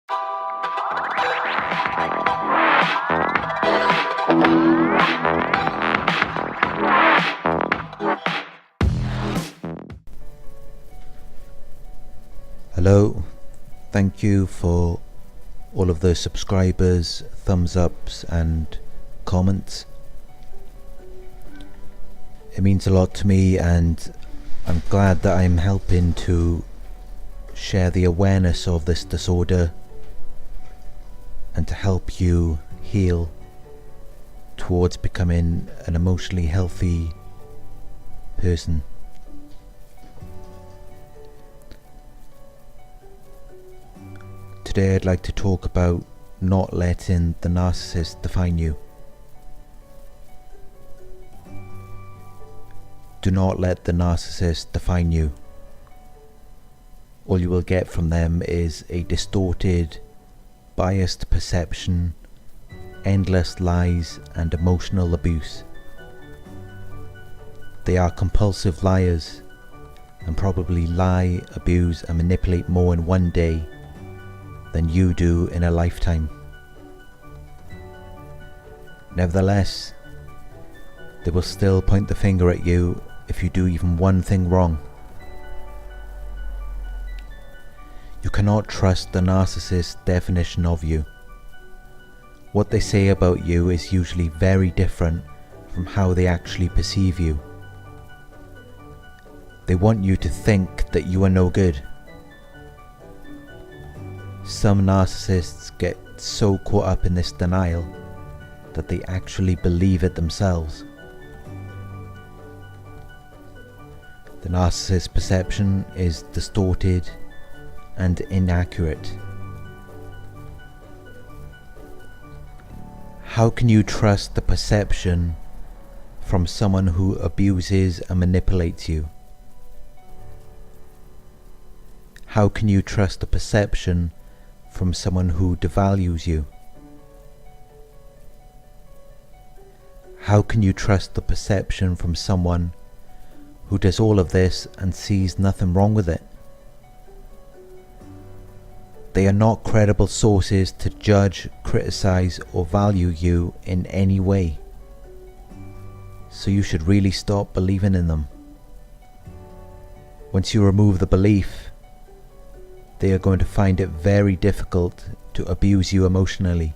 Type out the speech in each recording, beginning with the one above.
Hello, thank you for all of the subscribers, thumbs ups and comments. It means a lot to me, and I'm glad that I'm helping to share the awareness of this disorder and to help you heal towards becoming an emotionally healthy person. Today I'd like to talk about not letting the narcissist define you. Do not let the narcissist define you. All you will get from them is a distorted, biased perception, endless lies and emotional abuse. They are compulsive liars and probably lie, abuse and manipulate more in one day than you do in a lifetime. Nevertheless, they will still point the finger at you if you do even one thing wrong. You cannot trust the narcissist's definition of you. What they say about you is usually very different from how they actually perceive you. They want you to think that you are no good. Some narcissists get so caught up in this denial that they actually believe it themselves. The narcissist's perception is distorted and inaccurate. How can you trust the perception from someone who abuses and manipulates you? How can you trust the perception from someone who devalues you? How can you trust the perception from someone who does all of this and sees nothing wrong with it? They are not credible sources to judge, criticize or value you in any way. So you should really stop believing in them. Once you remove the belief, they are going to find it very difficult to abuse you emotionally.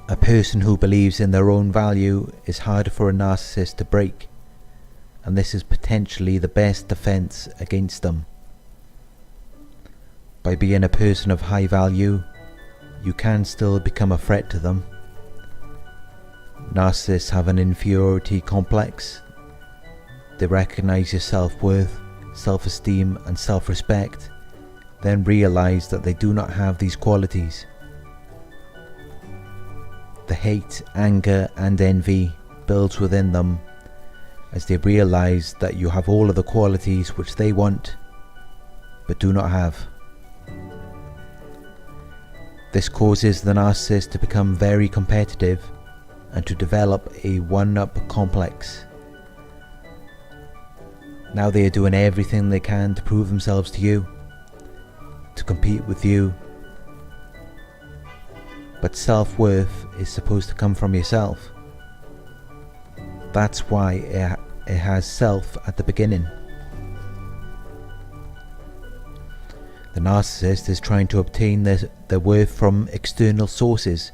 A person who believes in their own value is harder for a narcissist to break, and this is potentially the best defense against them. By being a person of high value, you can still become a threat to them. Narcissists have an inferiority complex. They recognize your self-worth, self-esteem and self-respect, then realize that they do not have these qualities. The hate, anger and envy builds within them as they realize that you have all of the qualities which they want but do not have. This causes the narcissist to become very competitive and to develop a one-up complex. Now they are doing everything they can to prove themselves to you, to compete with you. But self-worth is supposed to come from yourself. That's why it has self at the beginning. The narcissist is trying to obtain their worth from external sources,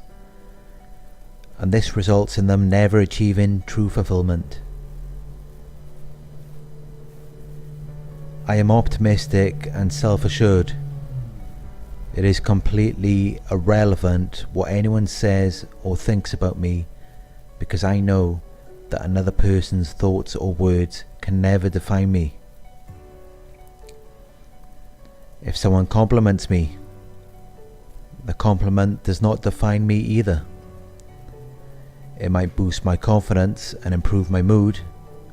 and this results in them never achieving true fulfillment. I am optimistic and self-assured. It is completely irrelevant what anyone says or thinks about me, because I know that another person's thoughts or words can never define me. If someone compliments me, the compliment does not define me either. It might boost my confidence and improve my mood,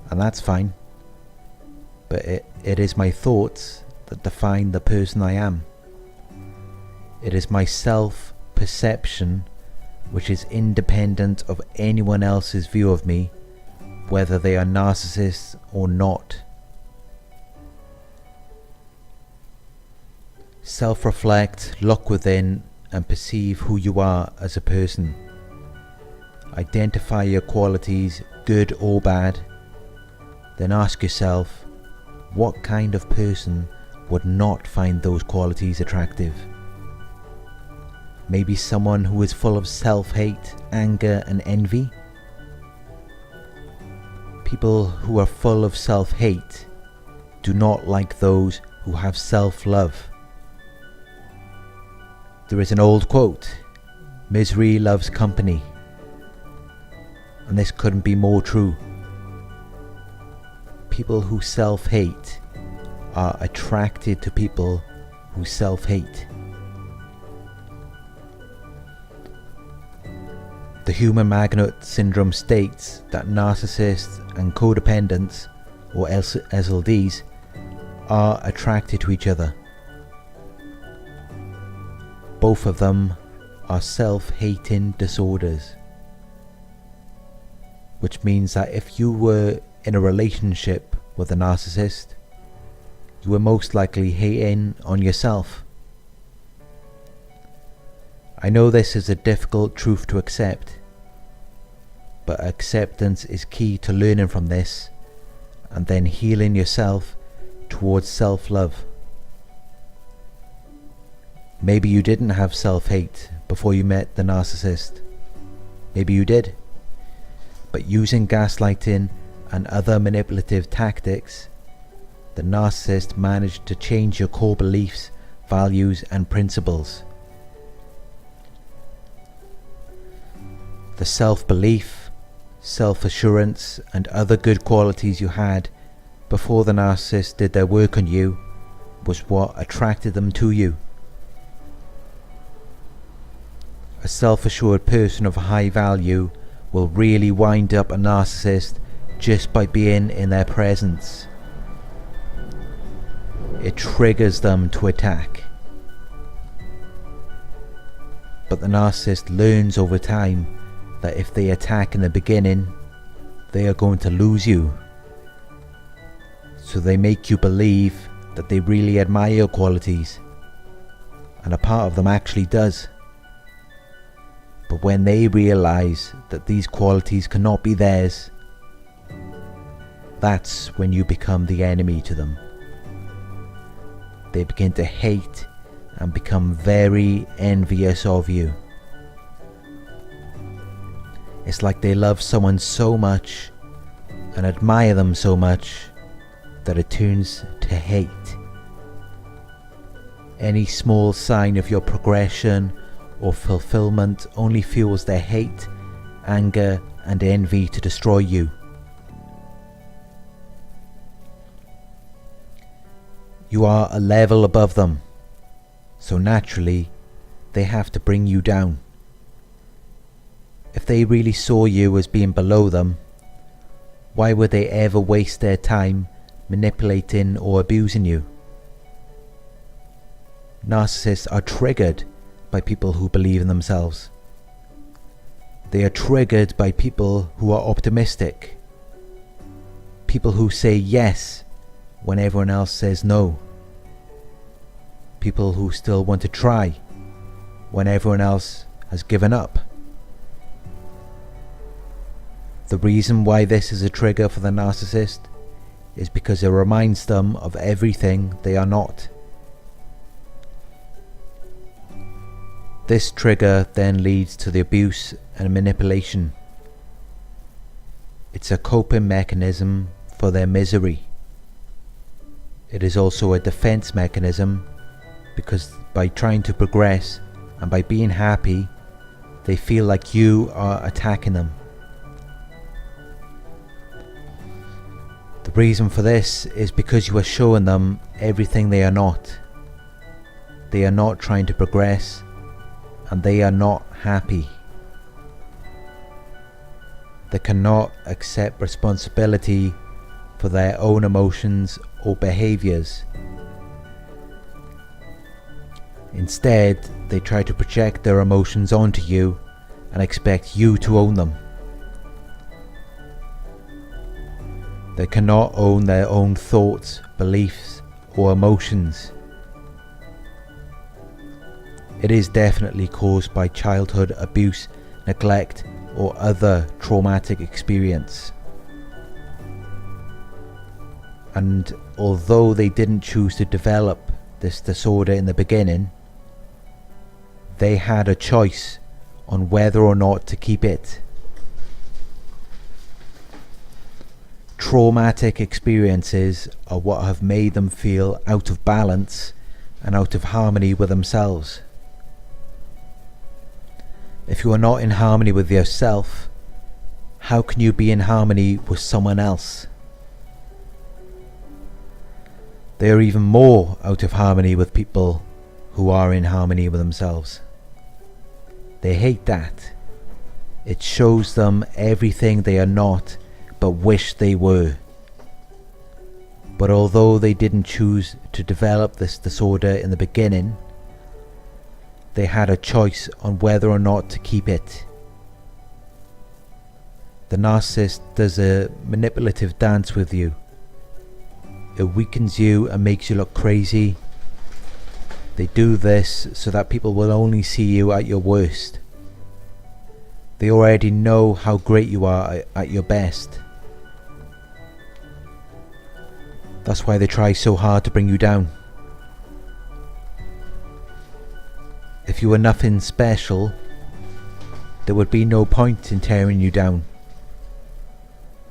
and that's fine. But it is my thoughts that define the person I am. It is my self-perception which is independent of anyone else's view of me, whether they are narcissists or not. Self-reflect, look within, and perceive who you are as a person. Identify your qualities, good or bad. Then ask yourself, what kind of person would not find those qualities attractive? Maybe someone who is full of self-hate, anger, and envy? People who are full of self-hate do not like those who have self-love. There is an old quote, "Misery loves company," and this couldn't be more true. People who self-hate are attracted to people who self-hate. The human magnet syndrome states that narcissists and codependents, or SLDs, are attracted to each other. Both of them are self-hating disorders, which means that if you were in a relationship with a narcissist, you were most likely hating on yourself. I know this is a difficult truth to accept, but acceptance is key to learning from this and then healing yourself towards self-love. Maybe you didn't have self-hate before you met the narcissist. Maybe you did. But using gaslighting and other manipulative tactics, the narcissist managed to change your core beliefs, values, and principles. The self-belief, self-assurance, and other good qualities you had before the narcissist did their work on you was what attracted them to you. A self-assured person of high value will really wind up a narcissist just by being in their presence. It triggers them to attack. But the narcissist learns over time that if they attack in the beginning, they are going to lose you. So they make you believe that they really admire your qualities, and a part of them actually does. But when they realize that these qualities cannot be theirs, that's when you become the enemy to them. They begin to hate and become very envious of you. It's like they love someone so much and admire them so much that it turns to hate. Any small sign of your progression or fulfillment only fuels their hate, anger, and envy to destroy you. You are a level above them, so naturally they have to bring you down. If they really saw you as being below them, why would they ever waste their time manipulating or abusing you? Narcissists are triggered by people who believe in themselves. They are triggered by people who are optimistic. People who say yes when everyone else says no. People who still want to try when everyone else has given up. The reason why this is a trigger for the narcissist is because it reminds them of everything they are not. This trigger then leads to the abuse and manipulation. It's a coping mechanism for their misery. It is also a defense mechanism because by trying to progress and by being happy, they feel like you are attacking them. The reason for this is because you are showing them everything they are not. They are not trying to progress, and they are not happy. They cannot accept responsibility for their own emotions or behaviors. Instead, they try to project their emotions onto you and expect you to own them. They cannot own their own thoughts, beliefs, or emotions. it is definitely caused by childhood abuse, neglect, or other traumatic experience. And although they didn't choose to develop this disorder in the beginning, they had a choice on whether or not to keep it. Traumatic experiences are what have made them feel out of balance and out of harmony with themselves. If you are not in harmony with yourself, how can you be in harmony with someone else? They are even more out of harmony with people who are in harmony with themselves. They hate that. It shows them everything they are not but wish they were. But although they didn't choose to develop this disorder in the beginning, they had a choice on whether or not to keep it. The narcissist does a manipulative dance with you. It weakens you and makes you look crazy. They do this so that people will only see you at your worst. They already know how great you are at your best. That's why they try so hard to bring you down. If you were nothing special, there would be no point in tearing you down.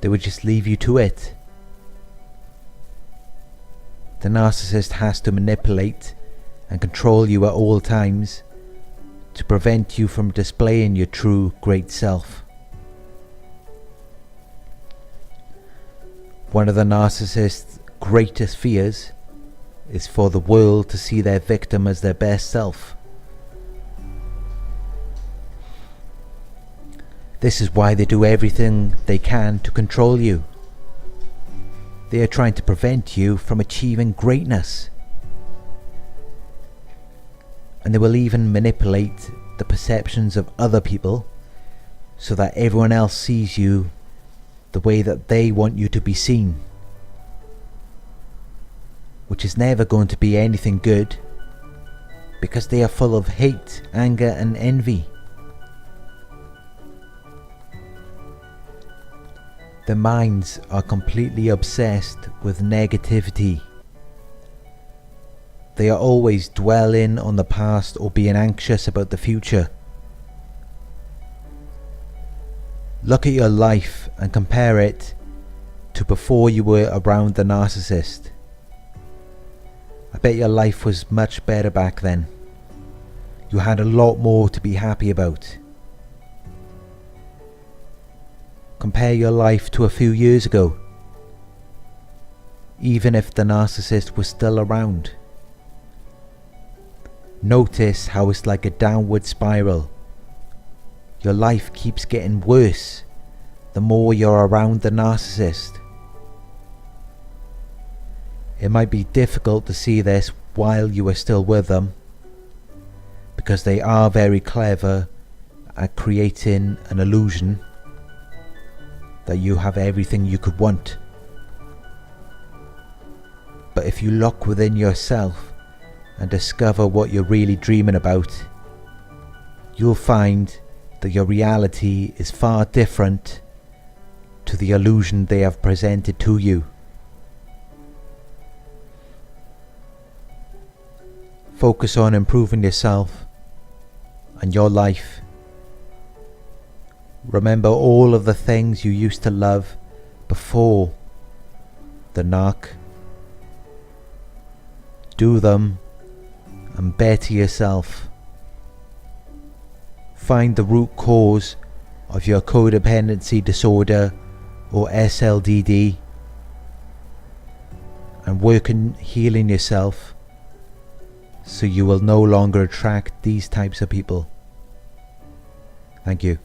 They would just leave you to it. The narcissist has to manipulate and control you at all times to prevent you from displaying your true great self. One of the narcissist's greatest fears is for the world to see their victim as their best self. This is why they do everything they can to control you. They are trying to prevent you from achieving greatness. And they will even manipulate the perceptions of other people so that everyone else sees you the way that they want you to be seen, which is never going to be anything good, because they are full of hate, anger and envy. Their minds are completely obsessed with negativity. They are always dwelling on the past or being anxious about the future. Look at your life and compare it to before you were around the narcissist. I bet your life was much better back then. You had a lot more to be happy about. Compare your life to a few years ago, even if the narcissist was still around. Notice how it's like a downward spiral. Your life keeps getting worse the more you're around the narcissist. It might be difficult to see this while you are still with them, because they are very clever at creating an illusion that you have everything you could want. But if you look within yourself and discover what you're really dreaming about, you'll find that your reality is far different to the illusion they have presented to you. Focus on improving yourself and your life. Remember all of the things you used to love before the narc. Do them and better yourself. Find the root cause of your codependency disorder or SLDD and work on healing yourself so you will no longer attract these types of people. Thank you.